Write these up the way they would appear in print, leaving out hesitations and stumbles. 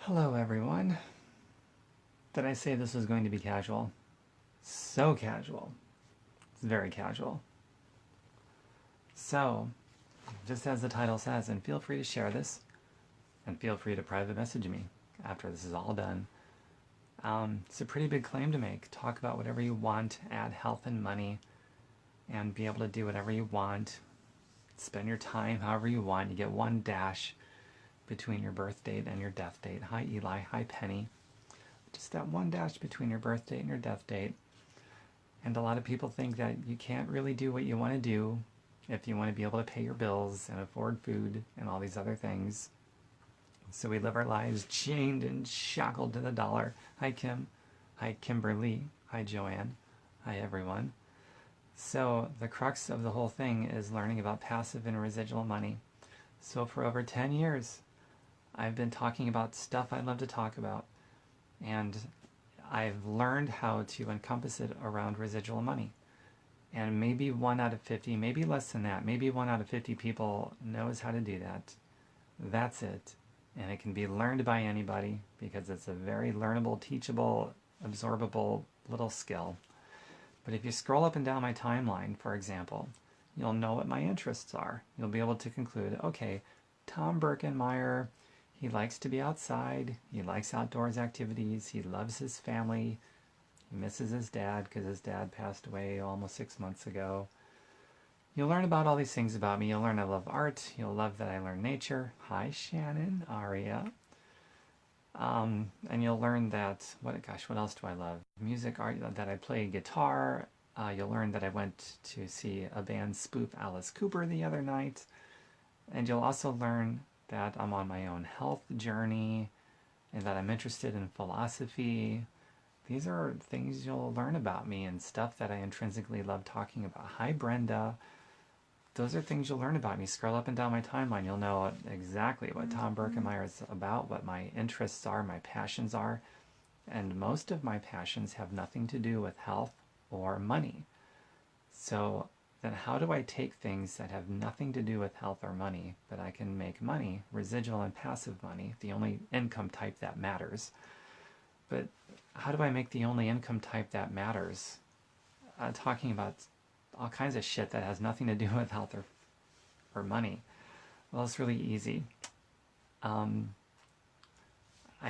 Hello, everyone. Did I say this was going to be casual? So casual. It's very casual. So, just as the title says, and feel free to share this, and feel free to private message me after this is all done. It's a pretty big claim to make. Talk about whatever you want, add health and money, and be able to do whatever you want. Spend your time however you want. You get one dash between your birth date and your death date. Hi, Eli. Hi, Penny. Just that one dash between your birth date and your death date. And a lot of people think that you can't really do what you want to do if you want to be able to pay your bills and afford food and all these other things. So we live our lives chained and shackled to the dollar. Hi, Kim. Hi, Kimberly. Hi, Joanne. Hi, everyone. So the crux of the whole thing is learning about passive and residual money. So for over 10 years, I've been talking about stuff I love to talk about. And I've learned how to encompass it around residual money. And maybe 1 out of 50, maybe less than that, maybe 1 out of 50 people knows how to do that. That's it. And it can be learned by anybody because it's a very learnable, teachable, absorbable little skill. But if you scroll up and down my timeline, for example, you'll know what my interests are. You'll be able to conclude, okay, Tom Birkenmeyer, he likes to be outside, he likes outdoors activities, he loves his family, he misses his dad because his dad passed away almost 6 months ago. You'll learn about all these things about me. You'll learn I love art. You'll love that I learn nature. Hi, Shannon, Aria. And you'll learn that, what else do I love? Music, art, that I play guitar. You'll learn that I went to see a band spoof Alice Cooper the other night. And you'll also learn that I'm on my own health journey and that I'm interested in philosophy. These are things you'll learn about me and stuff that I intrinsically love talking about. Hi, Brenda. Those are things you'll learn about me. Scroll up and down my timeline. You'll know exactly what Tom Birkenmeyer is about, what my interests are, my passions are. And most of my passions have nothing to do with health or money. So then how do I take things that have nothing to do with health or money, but I can make money, residual and passive money, the only income type that matters. But how do I make the only income type that matters? Talking about all kinds of shit that has nothing to do with health or money. Well, it's really easy. I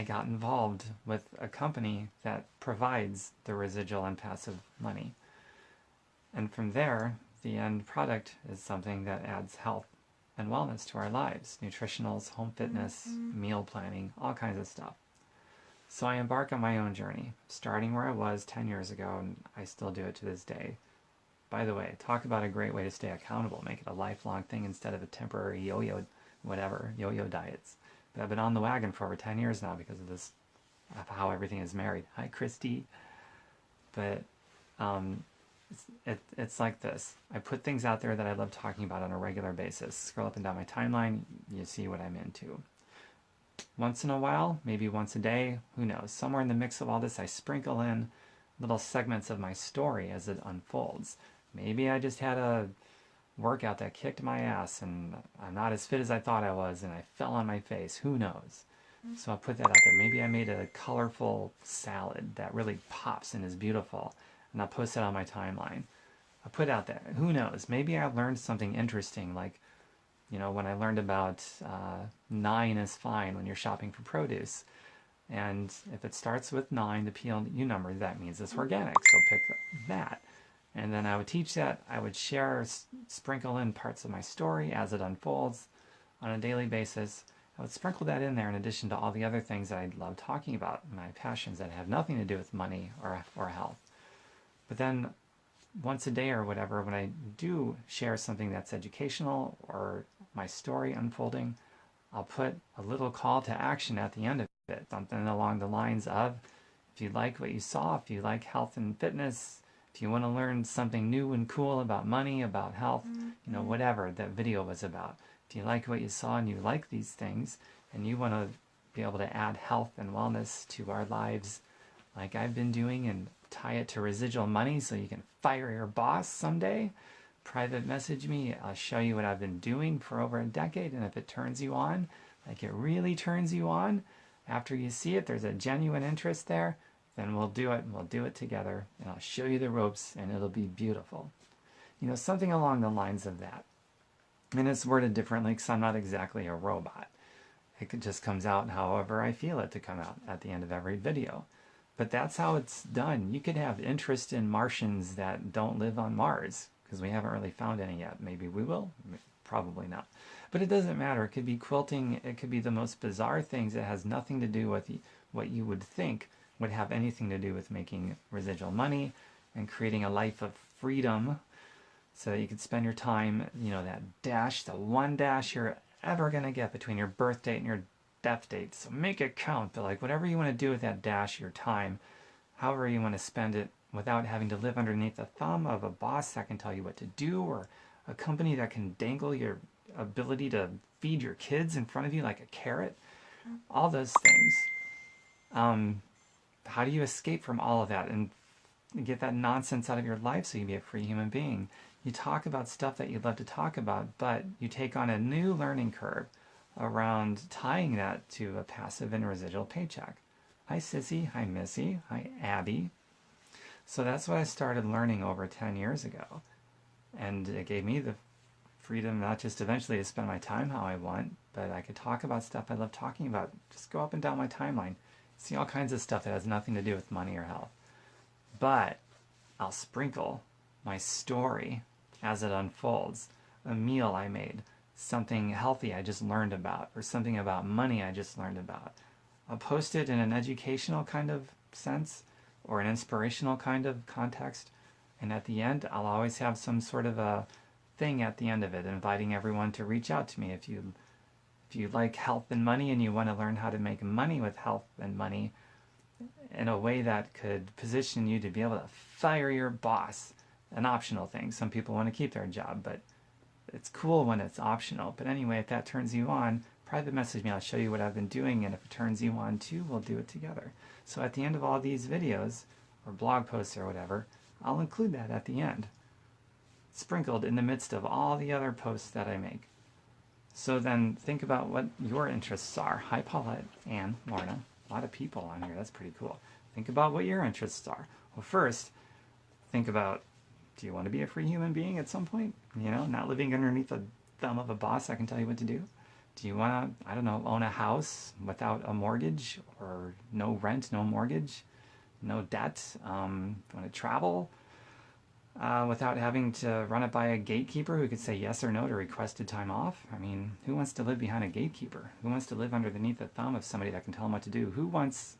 got involved with a company that provides the residual and passive money. And from there, the end product is something that adds health and wellness to our lives. Nutritionals, home fitness, meal planning, all kinds of stuff. So I embark on my own journey, starting where I was 10 years ago, and I still do it to this day. By the way, talk about a great way to stay accountable. Make it a lifelong thing instead of a temporary yo-yo diets. But I've been on the wagon for over 10 years now because of this, of how everything is married. Hi, Christy. But it's like this. I put things out there that I love talking about on a regular basis. Scroll up and down my timeline, you see what I'm into. Once in a while, maybe once a day, who knows. Somewhere in the mix of all this, I sprinkle in little segments of my story as it unfolds. Maybe I just had a workout that kicked my ass and I'm not as fit as I thought I was and I fell on my face. Who knows? So I'll put that out there. Maybe I made a colorful salad that really pops and is beautiful and I'll post it on my timeline. I'll put out there. Who knows? Maybe I learned something interesting like, you know, when I learned about 9 is fine when you're shopping for produce. And if it starts with 9, the PLU number, that means it's organic. So pick that. And then I would teach that. I would share, sprinkle in parts of my story as it unfolds on a daily basis. I would sprinkle that in there in addition to all the other things that I love talking about, my passions that have nothing to do with money or health. But then once a day or whatever, when I do share something that's educational or my story unfolding, I'll put a little call to action at the end of it, something along the lines of, if you like what you saw, if you like health and fitness, if you want to learn something new and cool about money, about health, you know, whatever that video was about. If you like what you saw and you like these things, and you want to be able to add health and wellness to our lives like I've been doing and tie it to residual money so you can fire your boss someday, private message me. I'll show you what I've been doing for over a decade, and if it turns you on, like it really turns you on, After you see it, there's a genuine interest there, then we'll do it, and we'll do it together, and I'll show you the ropes, and it'll be beautiful. You know, something along the lines of that. And it's worded differently because I'm not exactly a robot. It just comes out however I feel it to come out at the end of every video. But that's how it's done. You could have interest in Martians that don't live on Mars, because we haven't really found any yet. Maybe we will, probably not. But it doesn't matter. It could be quilting. It could be the most bizarre things. It has nothing to do with what you would think would have anything to do with making residual money and creating a life of freedom so that you could spend your time, you know, that dash, the one dash you're ever going to get between your birth date and your death date. So make it count. But like whatever you want to do with that dash, your time, however you want to spend it without having to live underneath the thumb of a boss that can tell you what to do, or a company that can dangle your ability to feed your kids in front of you like a carrot. All those things. How do you escape from all of that and get that nonsense out of your life so you can be a free human being? You talk about stuff that you'd love to talk about, but you take on a new learning curve around tying that to a passive and residual paycheck. Hi Sissy, hi Missy, hi Abby. So that's what I started learning over 10 years ago. And it gave me the freedom not just eventually to spend my time how I want, but I could talk about stuff I love talking about. Just go up and down my timeline. See all kinds of stuff that has nothing to do with money or health. But I'll sprinkle my story as it unfolds. A meal I made, something healthy I just learned about, or something about money I just learned about. I'll post it in an educational kind of sense or an inspirational kind of context. And at the end, I'll always have some sort of a thing at the end of it, inviting everyone to reach out to me. If you like health and money and you want to learn how to make money with health and money in a way that could position you to be able to fire your boss, an optional thing. Some people want to keep their job, but it's cool when it's optional. But anyway, if that turns you on, private message me. I'll show you what I've been doing, and if it turns you on too, we'll do it together. So at the end of all these videos, or blog posts or whatever, I'll include that at the end, sprinkled in the midst of all the other posts that I make. So then think about what your interests are. Hi Paulette, Anne, Lorna, a lot of people on here. That's pretty cool. Think about what your interests are. Well, first, think about, do you want to be a free human being at some point? You know, not living underneath the thumb of a boss that can tell you what to do? Do you want to, I don't know, own a house without a mortgage, or no rent, no mortgage, no debt? Want to travel without having to run it by a gatekeeper who could say yes or no to requested time off? I mean, who wants to live behind a gatekeeper? Who wants to live underneath the thumb of somebody that can tell them what to do? Who wants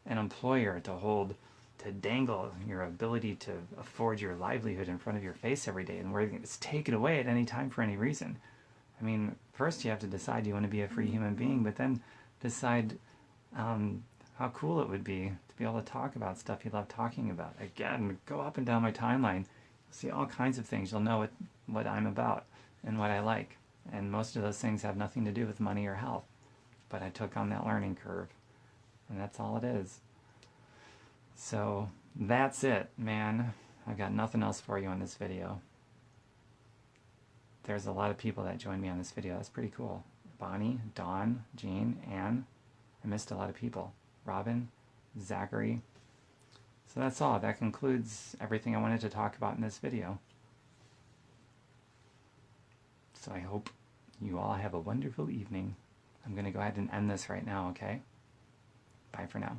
an employer to dangle your ability to afford your livelihood in front of your face every day, and where it's taken away at any time for any reason? I mean, first you have to decide you want to be a free human being, but then decide how cool it would be to be able to talk about stuff you love talking about. Again, go up and down my timeline. You'll see all kinds of things. You'll know what I'm about and what I like. And most of those things have nothing to do with money or health. But I took on that learning curve. And that's all it is. So that's it, man. I've got nothing else for you on this video. There's a lot of people that joined me on this video. That's pretty cool. Bonnie, Dawn, Jean, Anne. I missed a lot of people. Robin, Zachary. So that's all. That concludes everything I wanted to talk about in this video. So I hope you all have a wonderful evening. I'm going to go ahead and end this right now, okay? Bye for now.